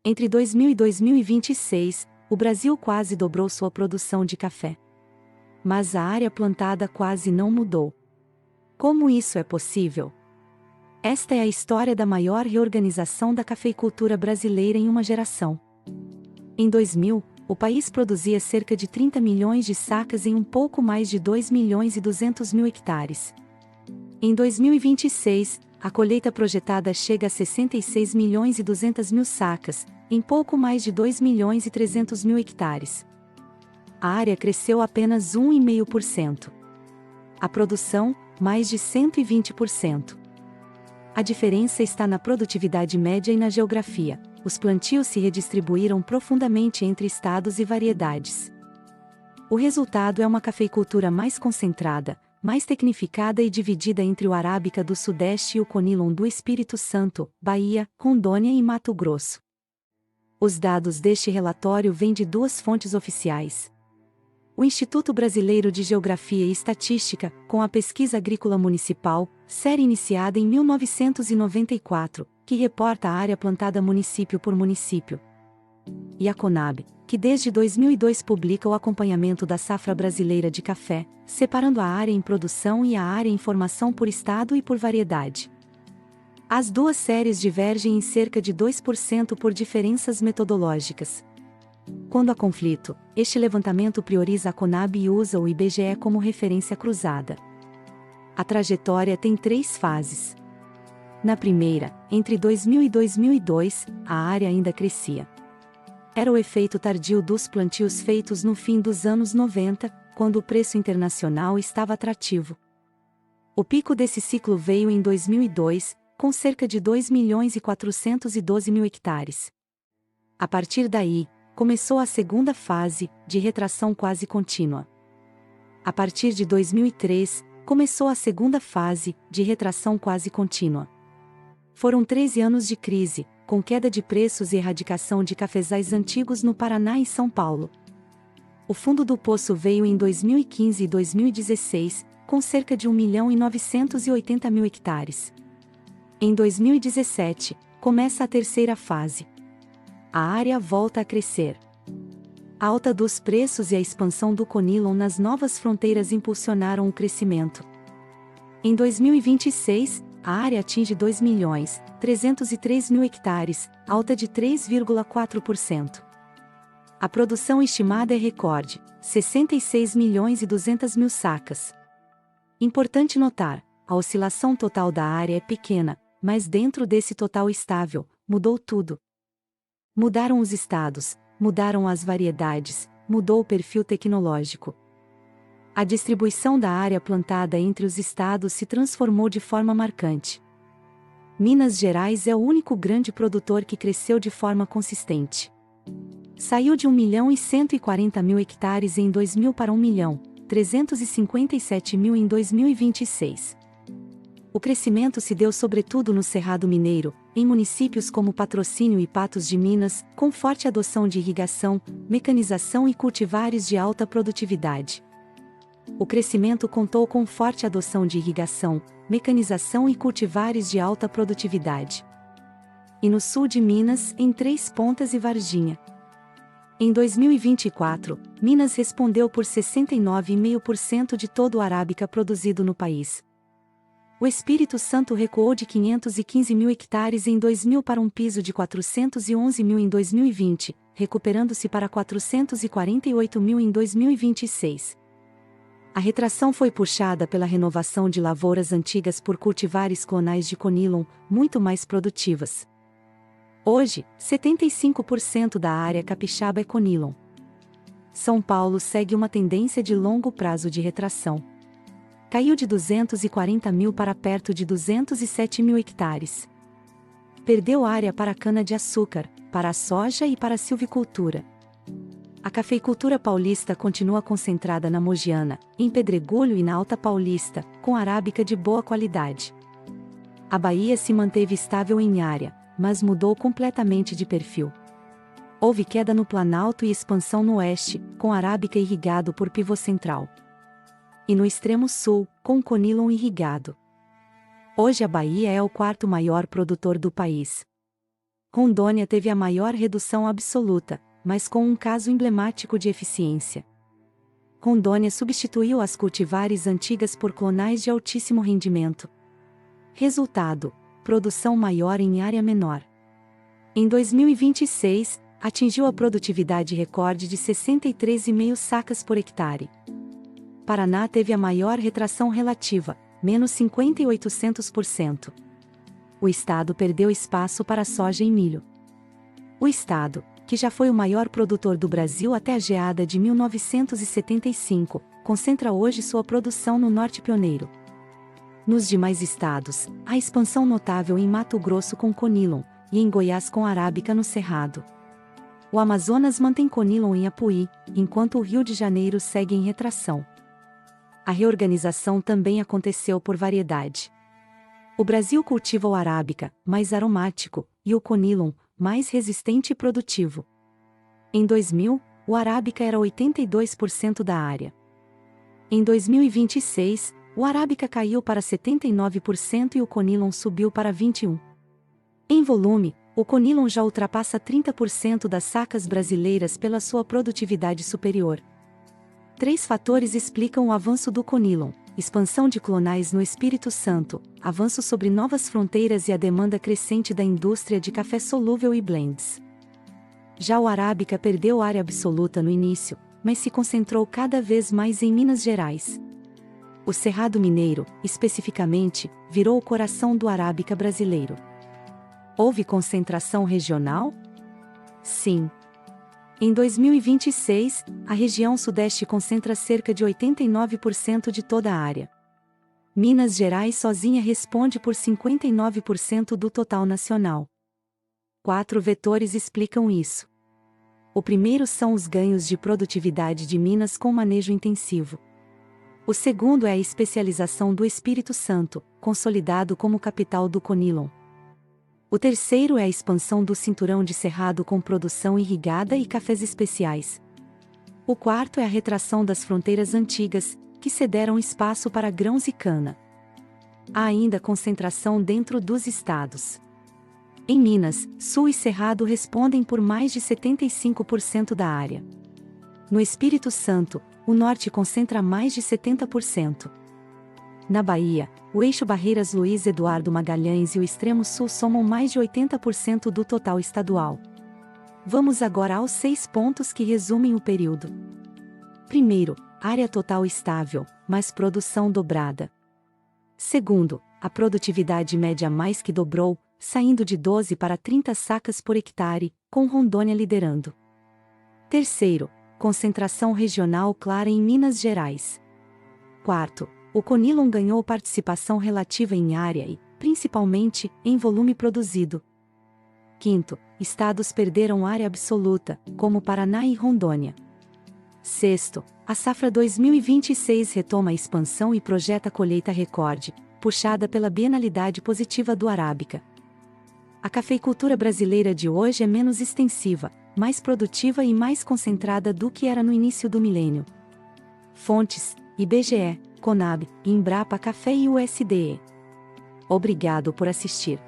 Entre 2000 e 2026, o Brasil quase dobrou sua produção de café. Mas a área plantada quase não mudou. Como isso é possível? Esta é a história da maior reorganização da cafeicultura brasileira em uma geração. Em 2000, o país produzia cerca de 30 milhões de sacas em um pouco mais de 2 milhões e 200 mil hectares. Em 2026, a colheita projetada chega a 66 milhões e 200 mil sacas, em pouco mais de 2 milhões e 300 mil hectares. A área cresceu apenas 1,5%. A produção, mais de 120%. A diferença está na produtividade média e na geografia. Os plantios se redistribuíram profundamente entre estados e variedades. O resultado é uma cafeicultura mais concentrada, mais tecnificada e dividida entre o Arábica do Sudeste e o Conilon do Espírito Santo, Bahia, Rondônia e Mato Grosso. Os dados deste relatório vêm de duas fontes oficiais. O Instituto Brasileiro de Geografia e Estatística, com a Pesquisa Agrícola Municipal, série iniciada em 1994, que reporta a área plantada município por município. E a Conab, que desde 2002 publica o acompanhamento da safra brasileira de café, separando a área em produção e a área em formação por estado e por variedade. As duas séries divergem em cerca de 2% por diferenças metodológicas. Quando há conflito, este levantamento prioriza a Conab e usa o IBGE como referência cruzada. A trajetória tem 3 fases. Na primeira, entre 2000 e 2002, a área ainda crescia. Era o efeito tardio dos plantios feitos no fim dos anos 90, quando o preço internacional estava atrativo. O pico desse ciclo veio em 2002, com cerca de 2 milhões e 412 mil hectares. A partir daí, começou a segunda fase, de retração quase contínua. A partir de 2003, começou a segunda fase, de retração quase contínua. Foram 13 anos de crise, com queda de preços e erradicação de cafezais antigos no Paraná e São Paulo. O fundo do poço veio em 2015 e 2016, com cerca de 1 milhão e 980 mil hectares. Em 2017, começa a terceira fase. A área volta a crescer. A alta dos preços e a expansão do Conilon nas novas fronteiras impulsionaram o crescimento. Em 2026, a área atinge 2 milhões, 303 mil hectares, alta de 3,4%. A produção estimada é recorde, 66 milhões e 200 mil sacas. Importante notar, a oscilação total da área é pequena, mas dentro desse total estável, mudou tudo. Mudaram os estados, mudaram as variedades, mudou o perfil tecnológico. A distribuição da área plantada entre os estados se transformou de forma marcante. Minas Gerais é o único grande produtor que cresceu de forma consistente. Saiu de 1 milhão e 140 mil hectares em 2000 para 1 milhão, 357 mil em 2026. O crescimento se deu sobretudo no Cerrado Mineiro, em municípios como Patrocínio e Patos de Minas, com forte adoção de irrigação, mecanização e cultivares de alta produtividade. O crescimento contou com forte adoção de irrigação, mecanização e cultivares de alta produtividade. E no sul de Minas, em Três Pontas e Varginha. Em 2024, Minas respondeu por 69,5% de todo o arábica produzido no país. O Espírito Santo recuou de 515 mil hectares em 2000 para um piso de 411 mil em 2020, recuperando-se para 448 mil em 2026. A retração foi puxada pela renovação de lavouras antigas por cultivares clonais de Conilon, muito mais produtivas. Hoje, 75% da área capixaba é Conilon. São Paulo segue uma tendência de longo prazo de retração. Caiu de 240 mil para perto de 207 mil hectares. Perdeu área para a cana-de-açúcar, para a soja e para a silvicultura. A cafeicultura paulista continua concentrada na Mogiana, em Pedregulho e na Alta Paulista, com arábica de boa qualidade. A Bahia se manteve estável em área, mas mudou completamente de perfil. Houve queda no Planalto e expansão no oeste, com arábica irrigado por pivô central. E no extremo sul, com Conilon irrigado. Hoje a Bahia é o quarto maior produtor do país. Rondônia teve a maior redução absoluta, mas com um caso emblemático de eficiência. Rondônia substituiu as cultivares antigas por clonais de altíssimo rendimento. Resultado: produção maior em área menor. Em 2026, atingiu a produtividade recorde de 63,5 sacas por hectare. Paraná teve a maior retração relativa, menos 5.800%. O estado perdeu espaço para soja e milho. O estado, que já foi o maior produtor do Brasil até a geada de 1975, concentra hoje sua produção no Norte Pioneiro. Nos demais estados, há expansão notável em Mato Grosso com Conilon, e em Goiás com Arábica no Cerrado. O Amazonas mantém Conilon em Apuí, enquanto o Rio de Janeiro segue em retração. A reorganização também aconteceu por variedade. O Brasil cultiva o Arábica, mais aromático, e o Conilon, mais resistente e produtivo. Em 2000, o Arábica era 82% da área. Em 2026, o Arábica caiu para 79% e o Conilon subiu para 21%. Em volume, o Conilon já ultrapassa 30% das sacas brasileiras pela sua produtividade superior. 3 fatores explicam o avanço do Conilon: expansão de clonais no Espírito Santo, avanço sobre novas fronteiras e a demanda crescente da indústria de café solúvel e blends. Já o Arábica perdeu área absoluta no início, mas se concentrou cada vez mais em Minas Gerais. O Cerrado Mineiro, especificamente, virou o coração do Arábica brasileiro. Houve concentração regional? Sim. Em 2026, a região Sudeste concentra cerca de 89% de toda a área. Minas Gerais sozinha responde por 59% do total nacional. 4 vetores explicam isso. O primeiro são os ganhos de produtividade de Minas com manejo intensivo. O segundo é a especialização do Espírito Santo, consolidado como capital do Conilon. O terceiro é a expansão do cinturão de Cerrado com produção irrigada e cafés especiais. O quarto é a retração das fronteiras antigas, que cederam espaço para grãos e cana. Há ainda concentração dentro dos estados. Em Minas, Sul e Cerrado respondem por mais de 75% da área. No Espírito Santo, o Norte concentra mais de 70%. Na Bahia, o eixo Barreiras Luiz Eduardo Magalhães e o extremo sul somam mais de 80% do total estadual. Vamos agora aos 6 pontos que resumem o período. Primeiro, área total estável, mas produção dobrada. Segundo, a produtividade média mais que dobrou, saindo de 12 para 30 sacas por hectare, com Rondônia liderando. Terceiro, concentração regional clara em Minas Gerais. Quarto, o Conilon ganhou participação relativa em área e, principalmente, em volume produzido. Quinto, estados perderam área absoluta, como Paraná e Rondônia. Sexto, a safra 2026 retoma a expansão e projeta colheita recorde, puxada pela bienalidade positiva do Arábica. A cafeicultura brasileira de hoje é menos extensiva, mais produtiva e mais concentrada do que era no início do milênio. Fontes: IBGE, Conab, Embrapa Café e USDE. Obrigado por assistir.